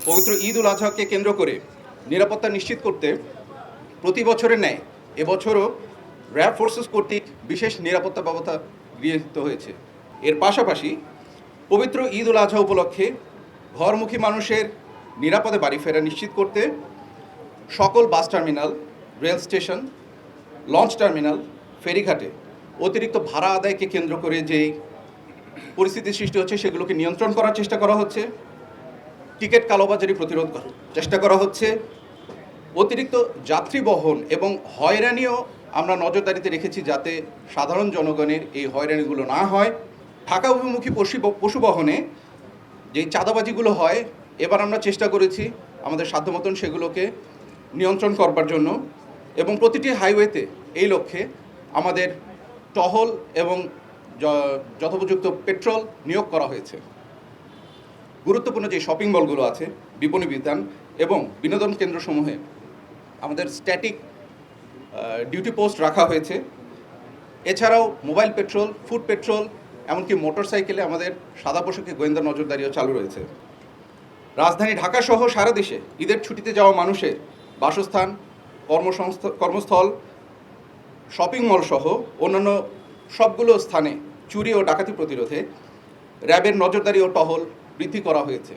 পবিত্র ঈদ উল আজহাকে কেন্দ্র করে নিরাপত্তা নিশ্চিত করতে প্রতি বছরের ন্যায় এবছরও র্যাব ফোর্সেস কর্তৃক বিশেষ নিরাপত্তা ব্যবস্থা গৃহীত হয়েছে। এর পাশাপাশি পবিত্র ঈদ উল আজহা উপলক্ষে ঘরমুখী মানুষের নিরাপদে বাড়ি ফেরা নিশ্চিত করতে সকল bus terminal, rail station, launch terminal, ফেরিঘাটে অতিরিক্ত ভাড়া আদায়কে কেন্দ্র করে যেই পরিস্থিতি সৃষ্টি হচ্ছে সেগুলোকে নিয়ন্ত্রণ করার চেষ্টা করা হচ্ছে। টিকিট কালোবাজারি প্রতিরোধ করার চেষ্টা করা হচ্ছে। অতিরিক্ত যাত্রী বহন এবং হয়রানিও আমরা নজরদারিতে রেখেছি যাতে সাধারণ জনগণের এই হয়রানিগুলো না হয়। ঢাকা অভিমুখী পশু বহনে যে চাঁদাবাজিগুলো হয় এবার আমরা চেষ্টা করেছি আমাদের সাধ্যমতন সেগুলোকে নিয়ন্ত্রণ করবার জন্য, এবং প্রতিটি হাইওয়েতে এই লক্ষ্যে আমাদের টহল এবং যথোপযুক্ত পেট্রোল নিয়োগ করা হয়েছে। গুরুত্বপূর্ণ যে শপিং মলগুলো আছে, বিপণী বিতান এবং বিনোদন কেন্দ্রসমূহে আমাদের স্ট্যাটিক ডিউটি পোস্ট রাখা হয়েছে। এছাড়াও মোবাইল পেট্রোল, ফুড পেট্রোল, এমনকি মোটরসাইকেলে আমাদের সাদা পোশাকে গোয়েন্দা নজরদারিও চালু রয়েছে। রাজধানী ঢাকাসহ সারা দেশে ঈদের ছুটিতে যাওয়া মানুষের বাসস্থান, কর্মস্থল, শপিং মল সহ অন্যান্য সবগুলো স্থানে চুরি ও ডাকাতি প্রতিরোধে র্যাবের নজরদারি ও টহল বৃদ্ধি করা হয়েছে।